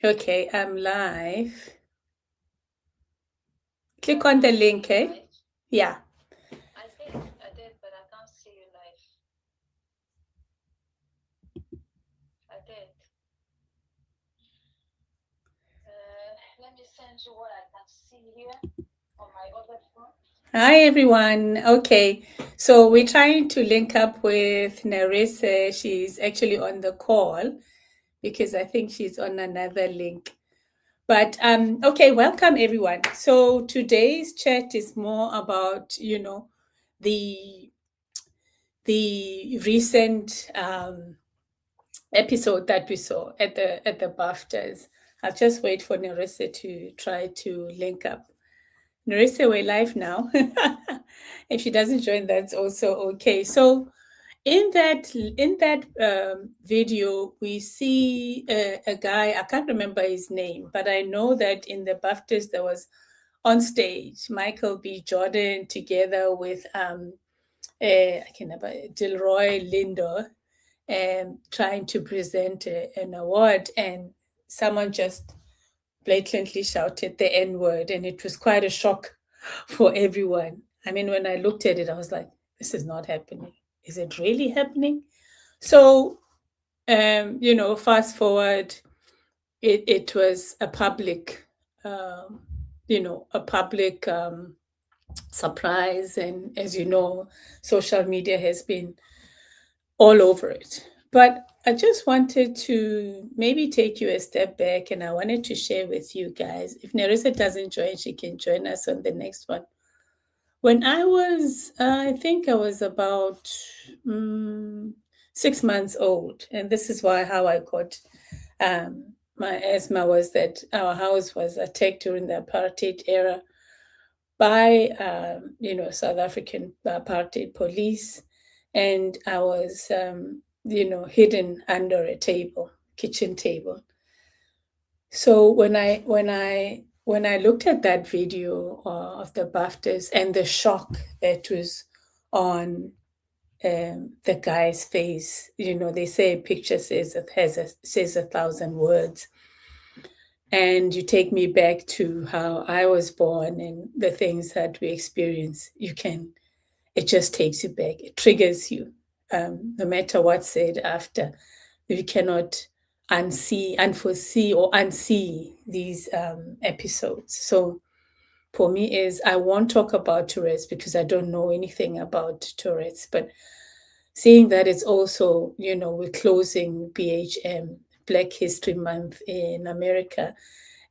Okay, I'm live. Click on the link, eh? Yeah. I did, but I can't see you live. I did. Let me send you what I can see here on my other phone. Hi, everyone. Okay, so we're trying to link up with Nerisse. She's actually on the call because I think she's on another link. But okay, welcome everyone. So today's chat is more about, the recent episode that we saw at the BAFTAs. I'll just wait for Nerissa to try to link up. Nerissa, we're live now. If she doesn't join, that's also okay. So in that video, we see a guy. I can't remember his name, but I know that in the BAFTAs there was on stage Michael B. Jordan together with I can never Delroy Lindo trying to present an award, and someone just blatantly shouted the N word, and it was quite a shock for everyone. I mean, when I looked at it, I was like, this is not happening. Is it really happening? So, fast forward, it was a public, a public surprise. And as you know, social media has been all over it. But I just wanted to maybe take you a step back, and I wanted to share with you guys. If Nerissa doesn't join, she can join us on the next one. When I was, I think I was about 6 months old, and this is why how I got my asthma was that our house was attacked during the apartheid era by South African apartheid police, and I was hidden under a table, kitchen table. So when I looked at that video of the BAFTAs and the shock that was on the guy's face, they say a picture says 1,000 words. And you take me back to how I was born and the things that we experience. It just takes you back. It triggers you. No matter what's said after, you cannot unforesee or unsee these episodes. So for me is I won't talk about Tourette's because I don't know anything about Tourette's, but seeing that it's also, we're closing BHM, Black History Month in America,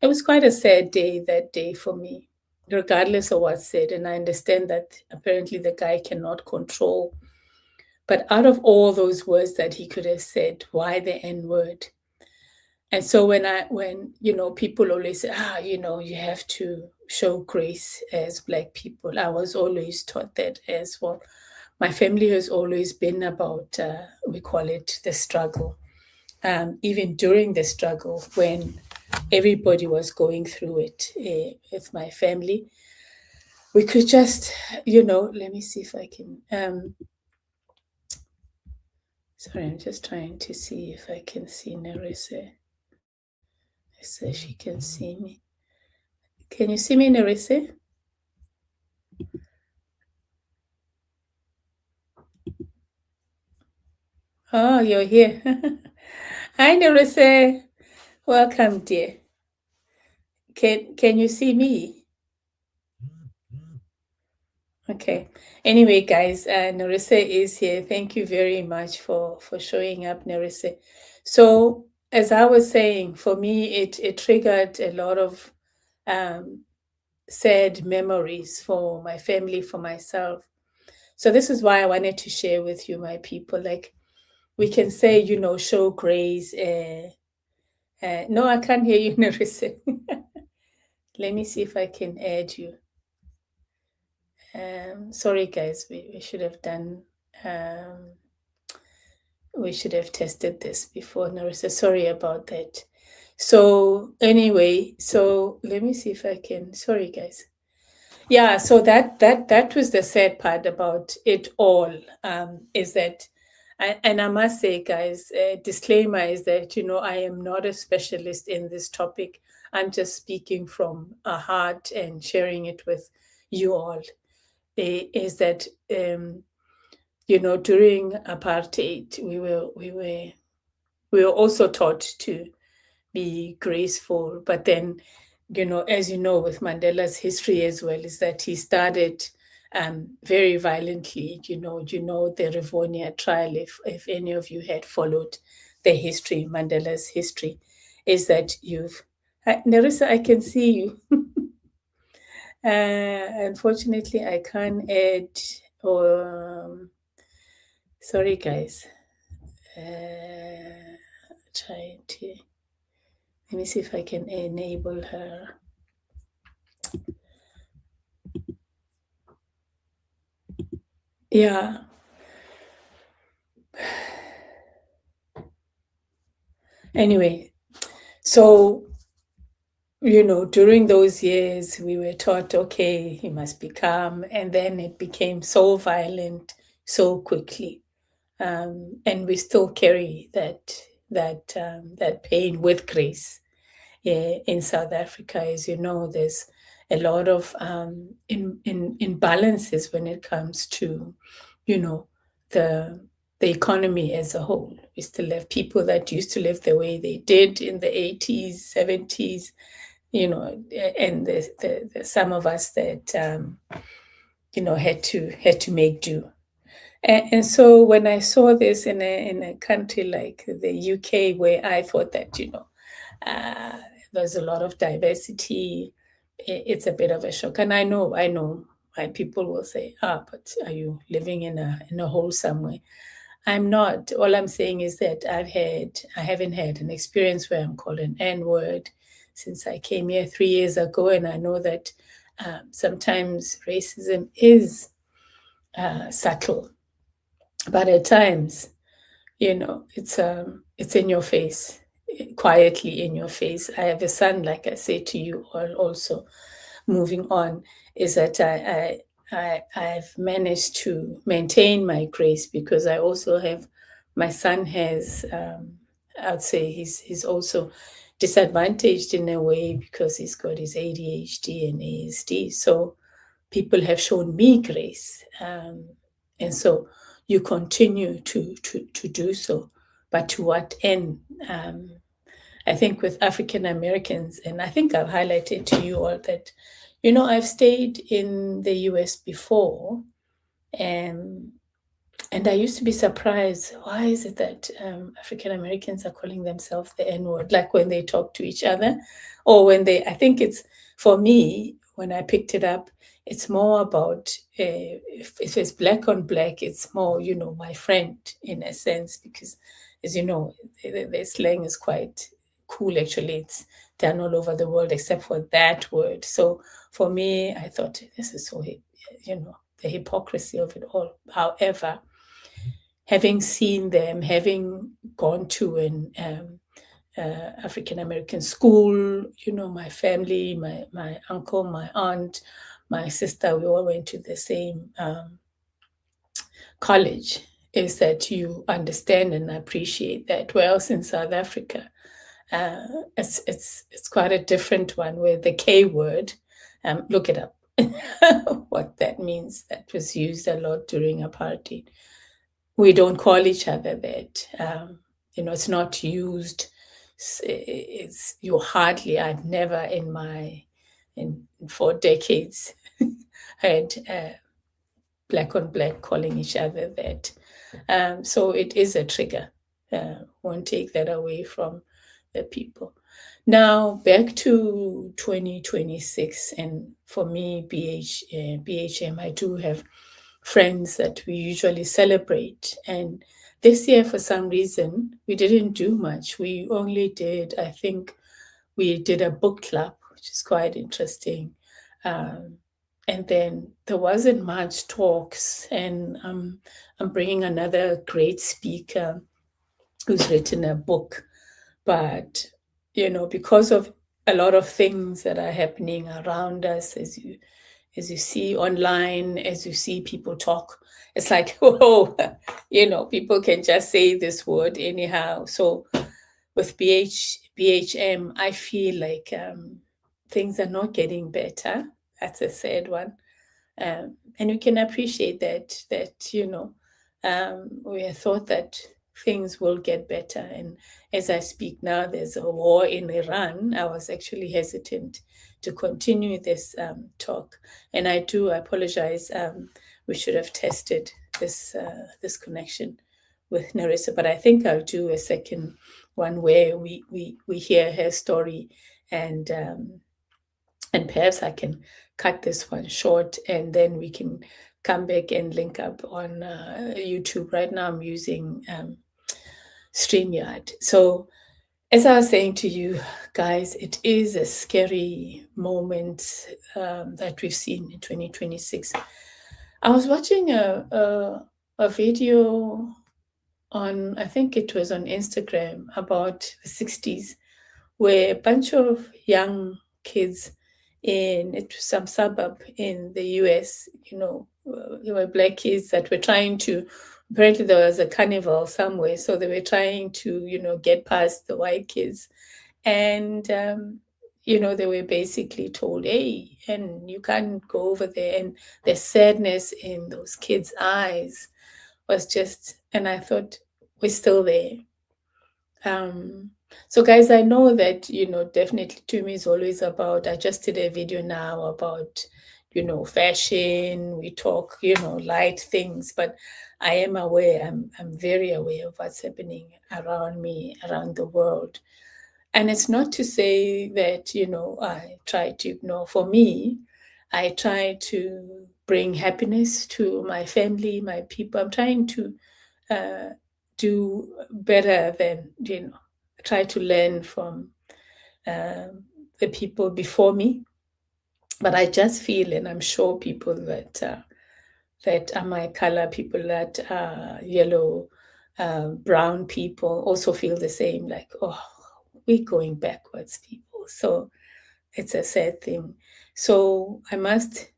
it was quite a sad day that day for me, regardless of what's said. And I understand that apparently the guy cannot control. But out of all those words that he could have said, why the N word? And so when people always say, you have to show grace as Black people, I was always taught that as well. My family has always been about, we call it the struggle. Even during the struggle, when everybody was going through it with my family, we could just, let me see if I can. Sorry, I'm just trying to see if I can see Nerisse. So she can see me. Can you see me, Nerisse? Oh, you're here. Hi, Nerisse. Welcome, dear. Can you see me? Okay. Anyway, guys, Nerisse is here. Thank you very much for showing up, Nerisse. So, as I was saying, for me, it triggered a lot of sad memories for my family, for myself. So this is why I wanted to share with you, my people. Like we can say, show grace. No, I can't hear you, Nerisse. Let me see if I can add you. Sorry, guys, we should have done. We should have tested this before, Nerissa. Sorry about that. So anyway, so let me see if I can. Sorry, guys. Yeah, so that was the sad part about it all, is that And I must say, guys, disclaimer is that, I am not a specialist in this topic. I'm just speaking from a heart and sharing it with you all. Is that, during apartheid, we were also taught to be graceful. But then, as you know, with Mandela's history as well, is that he started very violently. The Rivonia trial, if any of you had followed the history, Mandela's history, is that Nerisse, I can see you. Unfortunately, I can't add or sorry, guys. Trying to let me see if I can enable her. Yeah. Anyway, so during those years, we were taught, okay, he must be calm, and then it became so violent so quickly, and we still carry that pain with grace. In South Africa, as you know, there's a lot of imbalances when it comes to, the economy as a whole. We still have people that used to live the way they did in the 80s, 70s, and some of us that had to make do. And so when I saw this in a country like the UK, where I thought that uh, there's a lot of diversity, it's a bit of a shock. And I know my people will say, but are you living in a hole somewhere? I'm not. All I'm saying is that I haven't had an experience where I'm called an N-word since I came here 3 years ago, and I know that sometimes racism is subtle, but at times, it's in your face, quietly in your face. I have a son, like I say to you all. Also, moving on, is that I've managed to maintain my grace because I also have my son has I'd say he's also disadvantaged in a way because he's got his ADHD and ASD. So people have shown me grace, and so you continue to do so. But to what end? I think with African Americans, and I think I've highlighted to you all that, I've stayed in the US before, and I used to be surprised. Why is it that African Americans are calling themselves the N word, like when they talk to each other, or when I think it's, for me, when I picked it up, it's more about, if it's black on black, it's more, my friend in a sense, because as you know, the slang is quite cool. Actually, it's done all over the world except for that word. So for me, I thought this is so, the hypocrisy of it all. However, having seen them, having gone to an African American school, my family, my uncle, my aunt, my sister, we all went to the same college, is that you understand and appreciate that. Whereas in South Africa, it's quite a different one, where the K word, look it up, what that means. That was used a lot during apartheid. We don't call each other that. It's not used. It's you hardly. I've never in 4 decades heard black on black calling each other that. So it is a trigger. Won't take that away from the people. Now back to 2026, and for me, BHM, I do have friends that we usually celebrate. And this year, for some reason, we didn't do much. We only did, I think, we did a book club, which is quite interesting. And then there wasn't much talks. And I'm bringing another great speaker who's written a book. But, because of a lot of things that are happening around us, as you see online, as you see people talk it's like, whoa, people can just say this word anyhow. So with BHM, I feel like things are not getting better. That's a sad one. And we can appreciate that we thought that things will get better. And as I speak now, there's a war in Iran. I was actually hesitant to continue this talk, and I do apologize. We should have tested this connection with Nerisse, but I think I'll do a second one where we hear her story, and perhaps I can cut this one short, and then we can come back and link up on YouTube. Right now I'm using StreamYard. So as I was saying to you guys, it is a scary moment that we've seen in 2026. I was watching a video on, I think it was on Instagram, about the 60s, where a bunch of young kids in some suburb in the US, there were black kids that were trying to, apparently there was a carnival somewhere, so they were trying to, get past the white kids. And, they were basically told, hey, and you can't go over there. And the sadness in those kids' eyes was just, and I thought, we're still there. So guys, I know that, definitely to me is always about, I just did a video now about, fashion, we talk, light things, but I am aware, I'm very aware of what's happening around me, around the world. And it's not to say that, I try to ignore. For me, I try to bring happiness to my family, my people. I'm trying to do better than, try to learn from the people before me. But I just feel, and I'm sure people that are my color, people that are yellow, brown people also feel the same, like, oh, we're going backwards, people. So it's a sad thing. So I must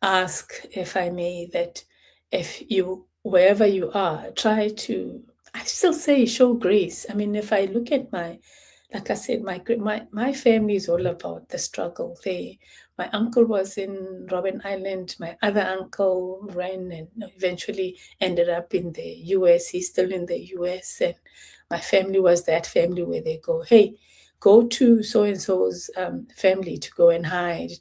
ask, if I may, that if you, wherever you are, try to, I still say, show grace. I mean, if I look at like I said, my family is all about the struggle. My uncle was in Robben Island. My other uncle ran and eventually ended up in the US. He's still in the US. And my family was that family where they go, hey, go to so-and-so's family to go and hide,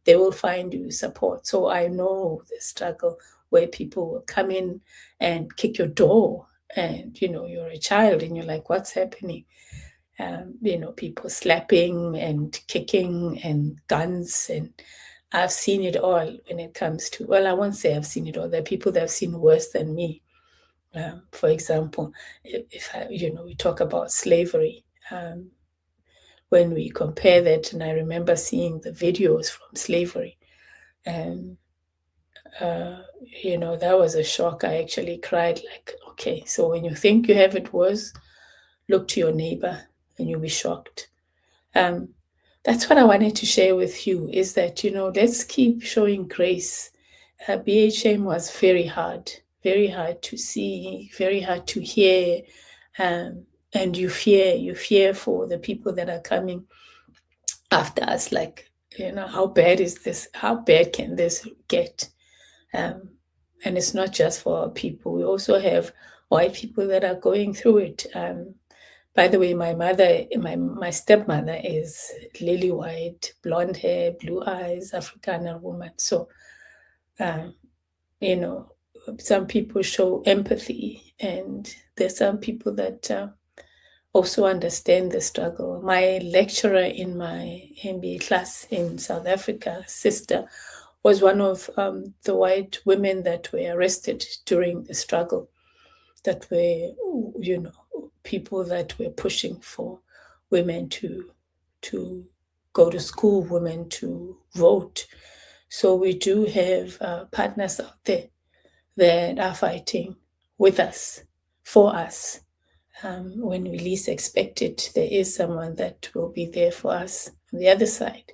they will find you support. So I know the struggle where people will come in and kick your door, and, you're a child and you're like, what's happening? People slapping and kicking and guns. And I've seen it all when it comes to, well, I won't say I've seen it all. There are people that have seen worse than me. For example, if we talk about slavery, when we compare that, and I remember seeing the videos from slavery, and that was a shock. I actually cried, like, okay, so when you think you have it worse, look to your neighbor and you'll be shocked. That's what I wanted to share with you, is that, let's keep showing grace. BHM was very hard to see, very hard to hear. And you fear for the people that are coming after us, like, how bad is this? How bad can this get? And it's not just for our people. We also have white people that are going through it. By the way, my stepmother is lily white, blonde hair, blue eyes, Afrikaner woman. So, some people show empathy, and there's some people that also understand the struggle. My lecturer in my MBA class in South Africa, sister, was one of the white women that were arrested during the struggle, that were, people that were pushing for women to go to school, women to vote. So we do have partners out there that are fighting with us, for us. When we least expect it, there is someone that will be there for us on the other side.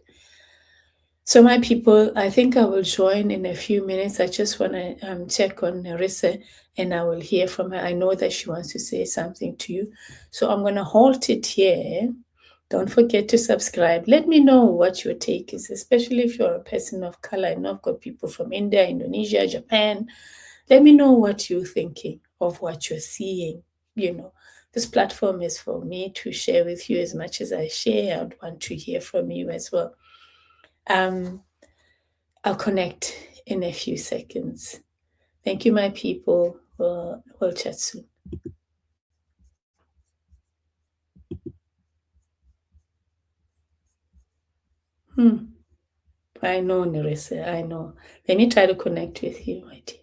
So my people, I think I will join in a few minutes. I just want to check on Nerisse and I will hear from her. I know that she wants to say something to you. So I'm going to halt it here. Don't forget to subscribe. Let me know what your take is, especially if you're a person of color. I know I've got people from India, Indonesia, Japan. Let me know what you're thinking of what you're seeing. You know, this platform is for me to share with you as much as I share. I'd want to hear from you as well. I'll connect in a few seconds. Thank you, my people. We'll chat soon. I know, Nerisse. I know. Let me try to connect with you, my dear.